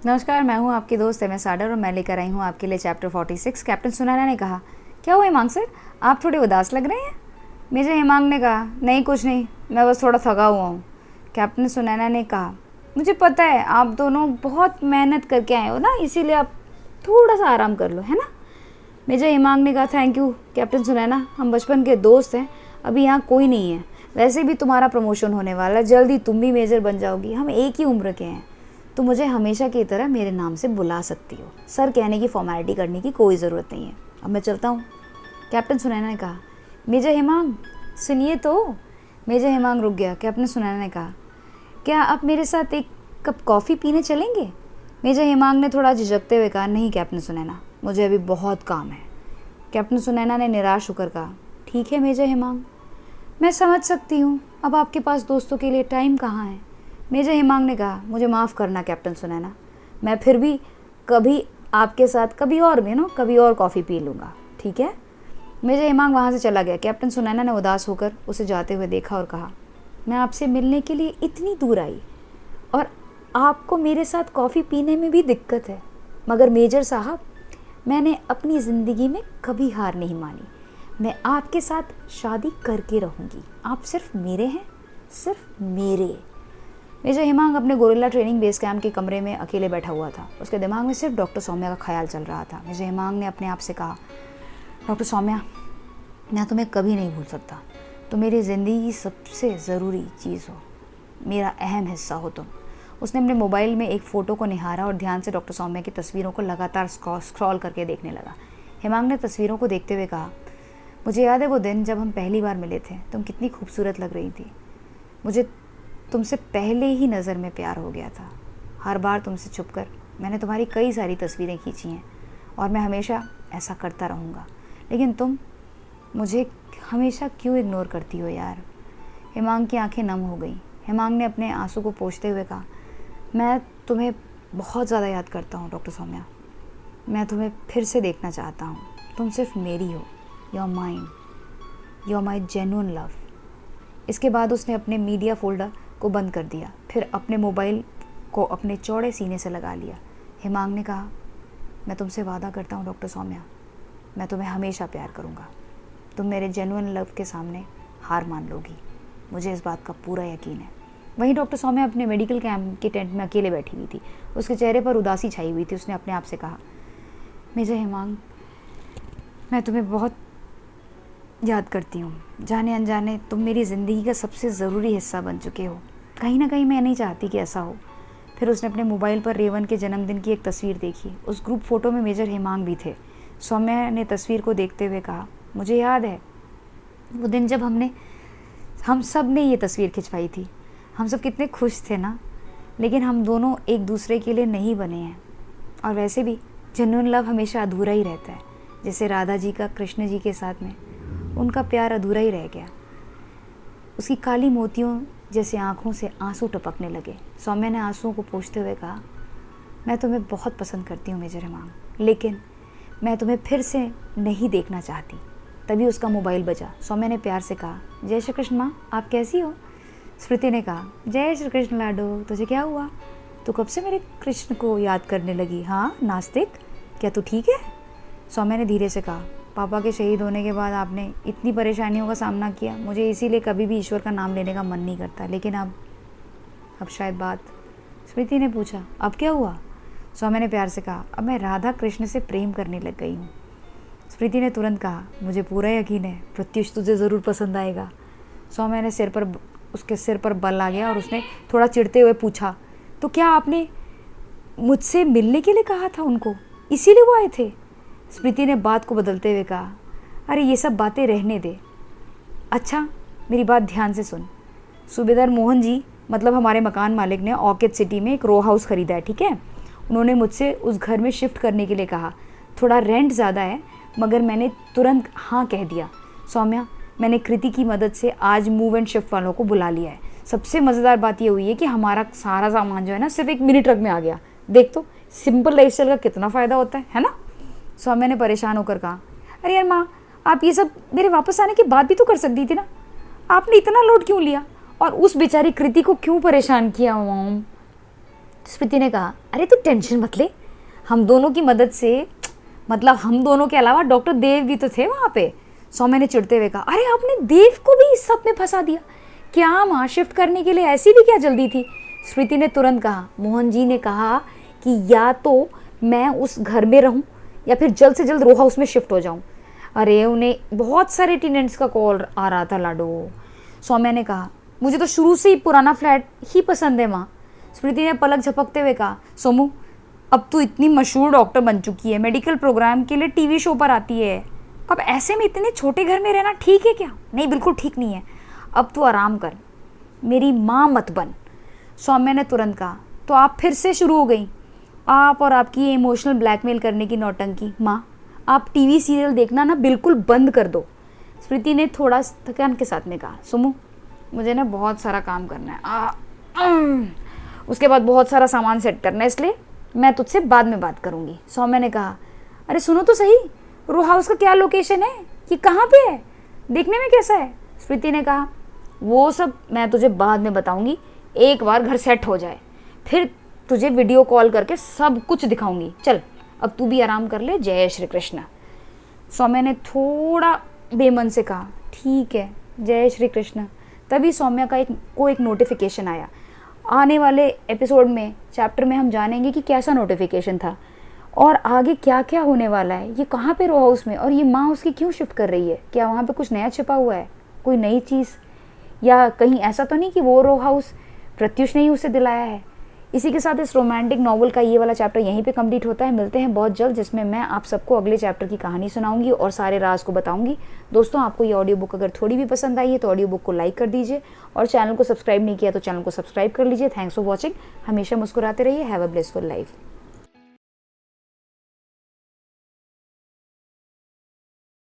नमस्कार, मैं हूं आपकी दोस्त एम एस आडर और मैं लेकर आई हूं आपके लिए चैप्टर 46। कैप्टन सुनैना ने कहा, क्या हुआ हेमांग सर, आप थोड़े उदास लग रहे हैं। मेजर हेमांग ने कहा, नहीं कुछ नहीं, मैं बस थोड़ा थका हुआ हूं। कैप्टन सुनैना ने कहा, मुझे पता है आप दोनों बहुत मेहनत करके आए हो ना, इसीलिए आप थोड़ा सा आराम कर लो, है ना। मेजर हेमांग ने कहा, थैंक यू कैप्टन सुनैना, हम बचपन के दोस्त हैं, अभी यहाँ कोई नहीं है। वैसे भी तुम्हारा प्रमोशन होने वाला है, जल्दी तुम भी मेजर बन जाओगी, हम एक ही उम्र के हैं, तो मुझे हमेशा की तरह मेरे नाम से बुला सकती हो। सर कहने की फॉर्मेलिटी करने की कोई ज़रूरत नहीं है, अब मैं चलता हूँ। कैप्टन सुनैना ने कहा, मेजर हेमांग सुनिए तो। मेजर हेमांग रुक गया। कैप्टन सुनैना ने कहा, क्या आप मेरे साथ एक कप कॉफ़ी पीने चलेंगे। मेजर हेमांग ने थोड़ा झिझकते हुए कहा, नहीं कैप्टन सुनैना, मुझे अभी बहुत काम है। कैप्टन सुनैना ने निराश होकर कहा, ठीक है मेजर हेमांग, मैं समझ सकती हूँ, अब आपके पास दोस्तों के लिए टाइम कहाँ है। मेजर हेमांग ने कहा, मुझे माफ़ करना कैप्टन सुनैना, मैं फिर भी कभी आपके साथ कभी और कॉफ़ी पी लूँगा, ठीक है। मेजर हेमांग वहाँ से चला गया। कैप्टन सुनैना ने उदास होकर उसे जाते हुए देखा और कहा, मैं आपसे मिलने के लिए इतनी दूर आई और आपको मेरे साथ कॉफ़ी पीने में भी दिक्कत है, मगर मेजर साहब, मैंने अपनी ज़िंदगी में कभी हार नहीं मानी, मैं आपके साथ शादी करके रहूँगी, आप सिर्फ मेरे हैं, सिर्फ मेरे। मेजर हेमांग अपने गोरिल्ला ट्रेनिंग बेस कैंप के कमरे में अकेले बैठा हुआ था। उसके दिमाग में सिर्फ डॉक्टर सौम्या का ख्याल चल रहा था। मेजर हेमांग ने अपने आप से कहा, डॉक्टर सौम्या, मैं तुम्हें कभी नहीं भूल सकता, तुम मेरी ज़िंदगी की सबसे ज़रूरी चीज़ हो, मेरा अहम हिस्सा हो तुम। उसने अपने मोबाइल में एक फ़ोटो को निहारा और ध्यान से डॉक्टर सौम्या की तस्वीरों को लगातार स्क्रॉल करके देखने लगा। हेमांग ने तस्वीरों को देखते हुए कहा, मुझे याद है वो दिन जब हम पहली बार मिले थे, तुम कितनी खूबसूरत लग रही थी, मुझे तुमसे पहले ही नज़र में प्यार हो गया था। हर बार तुमसे छुपकर मैंने तुम्हारी कई सारी तस्वीरें खींची हैं और मैं हमेशा ऐसा करता रहूँगा, लेकिन तुम मुझे हमेशा क्यों इग्नोर करती हो यार। हेमांग की आंखें नम हो गई। हेमांग ने अपने आंसू को पोंछते हुए कहा, मैं तुम्हें बहुत ज़्यादा याद करता हूँ डॉक्टर सौम्या, मैं तुम्हें फिर से देखना चाहता हूँ, तुम सिर्फ मेरी हो, you are mine, you are my genuine love. इसके बाद उसने अपने मीडिया फोल्डर को बंद कर दिया, फिर अपने मोबाइल को अपने चौड़े सीने से लगा लिया। हेमांग ने कहा, मैं तुमसे वादा करता हूँ डॉक्टर सौम्या, मैं तुम्हें हमेशा प्यार करूँगा, तुम मेरे जेन्युइन लव के सामने हार मान लोगी, मुझे इस बात का पूरा यकीन है। वहीं डॉक्टर सौम्या अपने मेडिकल कैंप के टेंट में अकेले बैठी हुई थी। उसके चेहरे पर उदासी छाई हुई थी। उसने अपने आप से कहा, मेजर हेमांग, मैं तुम्हें बहुत याद करती हूँ, जाने अनजाने तुम मेरी ज़िंदगी का सबसे ज़रूरी हिस्सा बन चुके हो, कहीं ना कहीं मैं नहीं चाहती कि ऐसा हो। फिर उसने अपने मोबाइल पर रेवन के जन्मदिन की एक तस्वीर देखी। उस ग्रुप फ़ोटो में मेजर हेमांग भी थे। सौम्या ने तस्वीर को देखते हुए कहा, मुझे याद है वो दिन जब हम सब ने ये तस्वीर खिंचवाई थी, हम सब कितने खुश थे ना, लेकिन हम दोनों एक दूसरे के लिए नहीं बने हैं, और वैसे भी जेन्युइन लव हमेशा अधूरा ही रहता है, जैसे राधा जी का कृष्ण जी के साथ में उनका प्यार अधूरा ही रह गया। उसकी काली मोतियों जैसे आंखों से आंसू टपकने लगे। सौम्या ने आंसुओं को पोंछते हुए कहा, मैं तुम्हें बहुत पसंद करती हूँ मेजर हेमांग, लेकिन मैं तुम्हें फिर से नहीं देखना चाहती। तभी उसका मोबाइल बजा। सौम्या ने प्यार से कहा, जय श्री कृष्ण माँ, आप कैसी हो। स्मृति ने कहा, जय श्री कृष्ण लाडो, तुझे क्या हुआ, तू कब से मेरे कृष्ण को याद करने लगी। हाँ नास्तिक, क्या तू ठीक है। सौम्या ने धीरे से कहा, पापा के शहीद होने के बाद आपने इतनी परेशानियों का सामना किया, मुझे इसीलिए कभी भी ईश्वर का नाम लेने का मन नहीं करता, लेकिन अब शायद बात। स्मृति ने पूछा, अब क्या हुआ। सौम्या ने प्यार से कहा, अब मैं राधा कृष्ण से प्रेम करने लग गई हूँ। स्मृति ने तुरंत कहा, मुझे पूरा यकीन है प्रत्युष तुझे ज़रूर पसंद आएगा। सौम्या ने उसके सिर पर बल आ गया और उसने थोड़ा चिढ़ते हुए पूछा, तो क्या आपने मुझसे मिलने के लिए कहा था उनको, इसीलिए वो आए थे। स्मृति ने बात को बदलते हुए कहा, अरे ये सब बातें रहने दे, अच्छा मेरी बात ध्यान से सुन। सूबेदार मोहन जी, मतलब हमारे मकान मालिक ने ऑर्किड सिटी में एक रो हाउस ख़रीदा है, ठीक है। उन्होंने मुझसे उस घर में शिफ्ट करने के लिए कहा, थोड़ा रेंट ज़्यादा है, मगर मैंने तुरंत हाँ कह दिया। सौम्या, मैंने कृति की मदद से आज मूव एंड शिफ्ट वालों को बुला लिया है। सबसे मज़ेदार बात ये हुई है कि हमारा सारा सामान जो है ना सिर्फ 1 मिनी ट्रक में आ गया। देख तो सिंपल लाइफस्टाइल का कितना फ़ायदा होता है ना। सौम्या ने परेशान होकर कहा, अरे यार माँ, आप ये सब मेरे वापस आने के बाद भी तो कर सकती थी ना, आपने इतना लोड क्यों लिया और उस बेचारी कृति को क्यों परेशान किया मॉम। स्मृति ने कहा, अरे तू टेंशन मत ले, हम दोनों की मदद से, मतलब हम दोनों के अलावा डॉक्टर देव भी तो थे वहाँ पे। सौम्या ने चिढ़ते हुए कहा, अरे आपने देव को भी इस सब में फंसा दिया क्या? माँ शिफ्ट करने के लिए ऐसी भी क्या जल्दी थी? स्मृति ने तुरंत कहा, मोहन जी ने कहा कि या तो मैं उस घर में रहूं या फिर जल्द से जल्द रो हाउस में शिफ्ट हो जाऊं। अरे उन्हें बहुत सारे टेनेंट्स का कॉल आ रहा था लाडो। सौम्या ने कहा, मुझे तो शुरू से ही पुराना फ्लैट ही पसंद है माँ। स्मृति ने पलक झपकते हुए कहा, सोमू अब तू इतनी मशहूर डॉक्टर बन चुकी है, मेडिकल प्रोग्राम के लिए टीवी शो पर आती है, अब ऐसे में इतने छोटे घर में रहना ठीक है क्या? नहीं, बिल्कुल ठीक नहीं है। अब तू आराम कर, मेरी माँ मत बन। सौम्या ने तुरंत कहा, तो आप फिर से शुरू हो गई, आप और आपकी ये इमोशनल ब्लैकमेल करने की नौटंकी। माँ आप टीवी सीरियल देखना ना बिल्कुल बंद कर दो। स्मृति ने थोड़ा थकान के साथ में कहा, सुमू मुझे ना बहुत सारा काम करना है, उसके बाद बहुत सारा सामान सेट करना है, इसलिए मैं तुझसे बाद में बात करूँगी। सौम्या ने कहा, अरे सुनो तो सही, रो हाउस का क्या लोकेशन है, ये कहाँ पे है, देखने में कैसा है? स्मृति ने कहा, वो सब मैं तुझे बाद में बताऊंगी, एक बार घर सेट हो जाए फिर तुझे वीडियो कॉल करके सब कुछ दिखाऊंगी। चल अब तू भी आराम कर ले, जय श्री कृष्ण। सौम्या ने थोड़ा बेमन से कहा, ठीक है जय श्री कृष्ण। तभी सौम्या का एक नोटिफिकेशन आया। आने वाले एपिसोड में, चैप्टर में हम जानेंगे कि कैसा नोटिफिकेशन था और आगे क्या क्या होने वाला है, ये कहाँ पे रो हाउस में, और ये माँ उसकी क्यों शिफ्ट कर रही है, क्या वहाँ पे कुछ नया छिपा हुआ है, कोई नई चीज़, या कहीं ऐसा तो नहीं कि वो रो हाउस प्रत्युष ने ही उसे दिलाया है। इसी के साथ इस रोमांटिक नॉवल का ये वाला चैप्टर यहीं पे कंप्लीट होता है। मिलते हैं बहुत जल्द, जिसमें मैं आप सबको अगले चैप्टर की कहानी सुनाऊंगी और सारे राज को बताऊंगी। दोस्तों आपको ये ऑडियो बुक अगर थोड़ी भी पसंद आई है तो ऑडियो बुक को लाइक कर दीजिए और चैनल को सब्सक्राइब नहीं किया तो चैनल को सब्सक्राइब कर लीजिए। Thanks for watching. हमेशा मुस्कुराते रहिए। Have a blessful life.